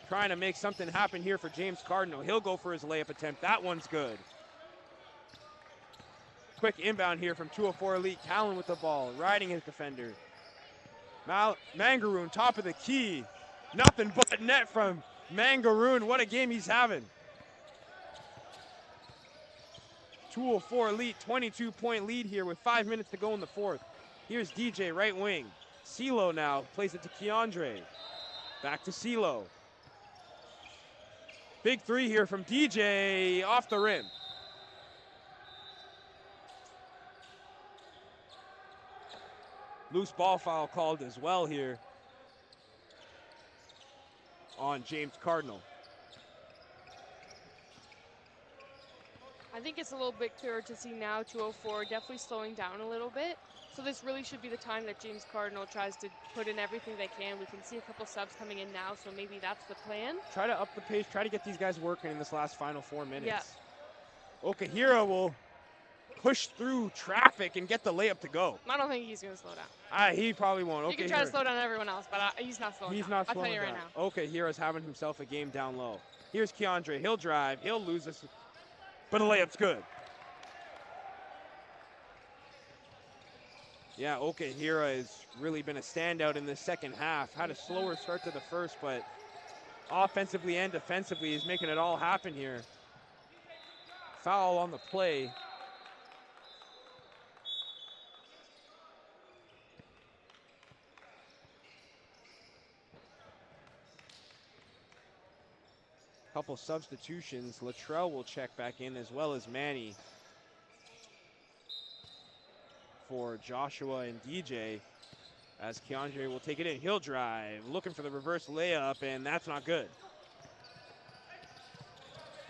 Trying to make something happen here for James Cardinal. He'll go for his layup attempt. That one's good. Quick inbound here from 204 Elite. Callan with the ball. Riding his defender. McGUIGAN top of the key. Nothing but net from McGUIGAN. What a game he's having. 204 Elite, 22-point lead here with 5 minutes to go in the fourth. Here's DJ, right wing. CeeLo now plays it to Keandre. Back to CeeLo. Big three here from DJ, off the rim. Loose ball foul called as well here on James Cardinal. I think it's a little bit clearer to see now, 204 definitely slowing down a little bit. So this really should be the time that James Cardinal tries to put in everything they can. We can see a couple subs coming in now, so maybe that's the plan. Try to up the pace, try to get these guys working in this last final 4 minutes. Yeah. Okahira will push through traffic and get the layup to go. I don't think he's going to slow down. He probably won't. You can try to slow down everyone else, but he's not slowing down. He's not slowing I'll tell you down. right now. Okahira's having himself a game down low. Here's Keandre. He'll drive. He'll lose this, but the layup's good. Yeah, Okahira has really been a standout in the second half. Had a slower start to the first, but offensively and defensively is making it all happen here. Foul on the play. Couple substitutions. Latrell will check back in as well as Manny for Joshua and DJ, as Keandre will take it in. He'll drive, looking for the reverse layup, and that's not good.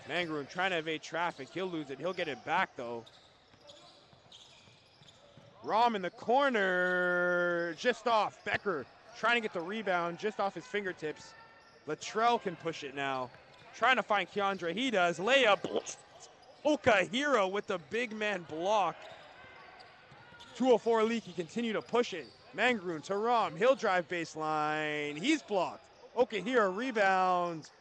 McGUIGAN trying to evade traffic. He'll lose it. He'll get it back, though. Rom in the corner, just off. Becker trying to get the rebound just off his fingertips. Latrell can push it now. Trying to find Keandre, he does. Layup, Okahira with the big man block. 204 Elite, continue to push it. Mangroon to Rom, he'll drive baseline. He's blocked. Okahira rebounds.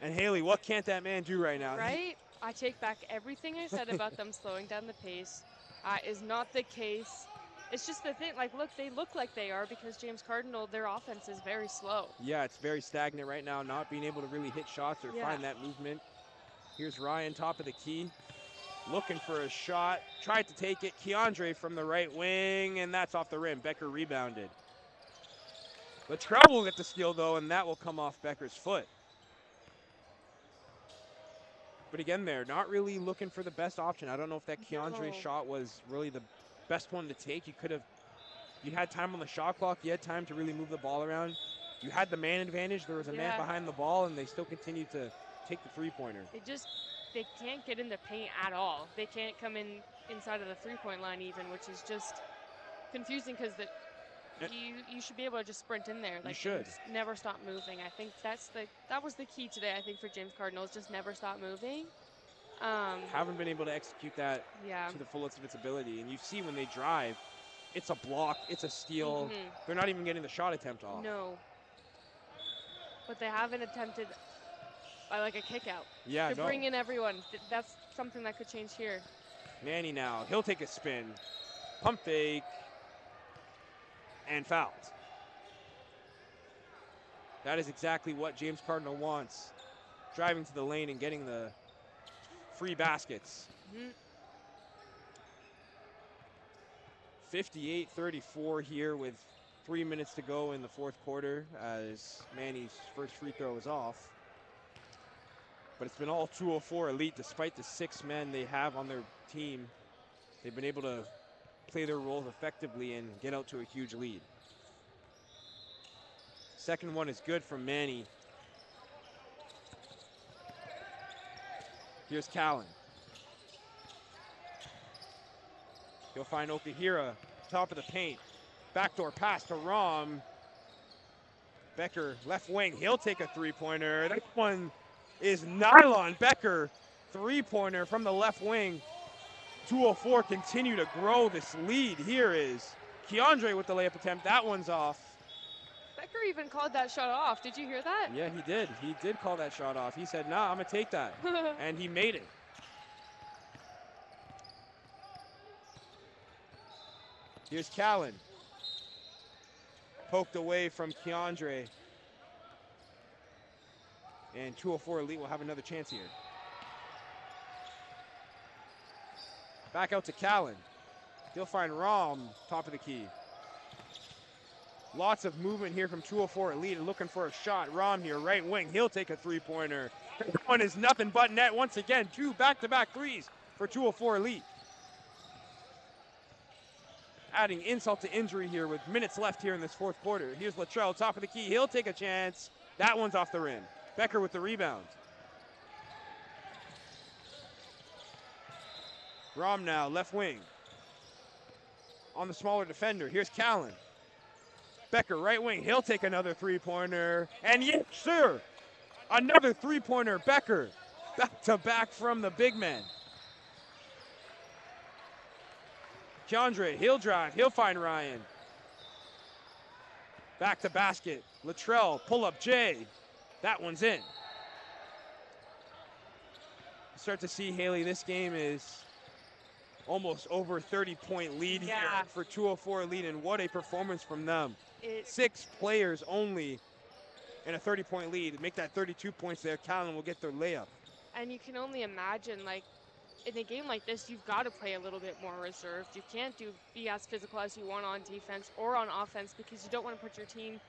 And Haley, what can't that man do right now? Right? I take back everything I said about them slowing down the pace. Is not the case. It's just the thing, like, look, they look like they are because James Cardinal, their offense is very slow. Yeah, it's very stagnant right now, not being able to really hit shots or find that movement. Here's Ryan, top of the key, looking for a shot, tried to take it. Keandre from the right wing, and that's off the rim. Becker rebounded. Latrell will get the steal, though, and that will come off Becker's foot. But again, they're not really looking for the best option. I don't know if that Keandre shot was really the best one to take. You had time on the shot clock. You had time to really move the ball around. You had the man advantage. There was a man behind the ball, and they still continued to take the three-pointer. They can't get in the paint at all. They can't come inside of the three-point line even, which is just confusing because you should be able to just sprint in there. Like, you should. Just never stop moving. I think that was the key today, I think, for James Cardinal, is just never stop moving. Haven't been able to execute that to the fullest of its ability. And you see when they drive, it's a block, it's a steal. They're not even getting the shot attempt off. No. But they haven't attempted like a kick out. Yeah, to bring in everyone. That's something that could change here. Manny now, he'll take a spin. Pump fake. And fouled. That is exactly what James Cardinal wants. Driving to the lane and getting the free baskets. 58-34 here with 3 minutes to go in the fourth quarter as Manny's first free throw is off. But it's been all 204 Elite despite the 6 men they have on their team. They've been able to play their roles effectively and get out to a huge lead. Second one is good from Manny. Here's Callan. He'll find Okahira, top of the paint. Backdoor pass to Rom. Becker, left wing, he'll take a three-pointer. That one is nylon. Becker, three-pointer from the left wing. 204 continue to grow this lead. Here is Keandre with the layup attempt. That one's off. Becker even called that shot off. Did you hear that? Yeah, he did. He did call that shot off. He said, nah, I'm going to take that. And he made it. Here's Callan. Poked away from Keandre. And 204 Elite will have another chance here. Back out to Callan. He'll find Rom, top of the key. Lots of movement here from 204 Elite, looking for a shot. Rom here, right wing. He'll take a three-pointer. One is nothing but net once again. 2 back-to-back threes for 204 Elite. Adding insult to injury here with minutes left here in this fourth quarter. Here's Latrell, top of the key. He'll take a chance. That one's off the rim. Becker with the rebound. Rom now, left wing. On the smaller defender, here's Callan. Becker, right wing, he'll take another three-pointer. And yes, sir, another three-pointer, Becker. Back to back from the big man. Keandre, he'll drive, he'll find Ryan. Back to basket, Latrell, pull up Jay. That one's in. Start to see, Haley, this game is almost over 30-point lead here for 204 Elite, and what a performance from them. 6 players only in a 30-point lead. Make that 32 points there. Callan will get their layup. And you can only imagine, like, in a game like this, you've got to play a little bit more reserved. You can't be as physical as you want on defense or on offense because you don't want to put your team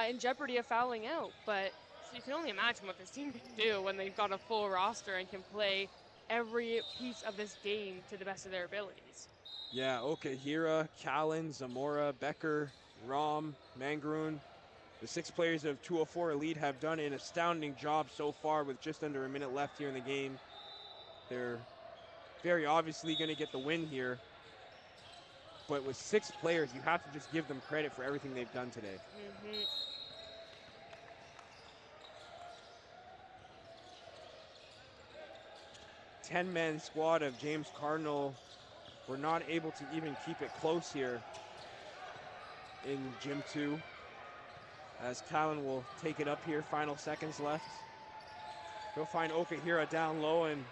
in jeopardy of fouling out. But so you can only imagine what this team can do when they've got a full roster and can play every piece of this game to the best of their abilities. Yeah, Okahira, Callan, Zamora, Becker, Rom, Mangroon. The 6 players of 204 Elite have done an astounding job so far with just under a minute left here in the game. They're very obviously going to get the win here. But with 6 players, you have to just give them credit for everything they've done today. 10-man squad of James Cardinal were not able to even keep it close here in Gym 2. As Callan will take it up here, final seconds left. He'll find Okahira down low, and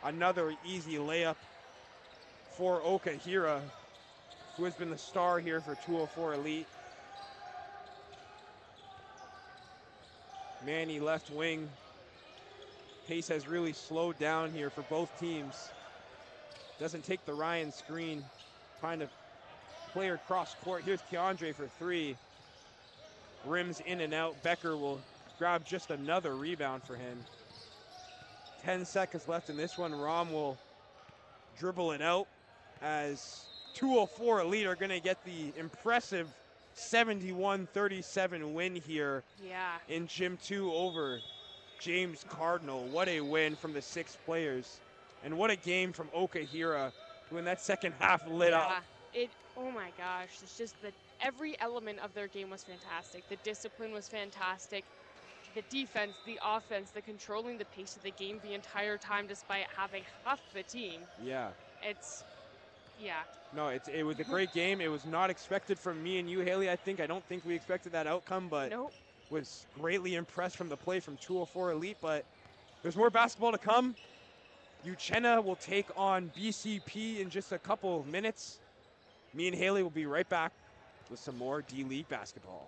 another easy layup for Okahira, who has been the star here for 204 Elite. Manny left wing. Pace has really slowed down here for both teams. Doesn't take the Ryan screen. Find a player cross court. Here's Keandre for 3. Rims in and out. Becker will grab just another rebound for him. 10 seconds left in this one. Rom will dribble it out as 204 Elite are going to get the impressive 71-37 win here in Gym 2 over James Cardinal. What a win from the 6 players. And what a game from Okahira, who in that second half lit up. Oh my gosh, it's just that every element of their game was fantastic. The discipline was fantastic. The defense, the offense, the controlling the pace of the game the entire time despite having half the team. No, it was a great game. It was not expected from me and you, Haley. I don't think we expected that outcome, but was greatly impressed from the play from 204 Elite. But there's more basketball to come. Uchenna will take on BCP in just a couple of minutes. Me and Haley will be right back with some more D-League basketball.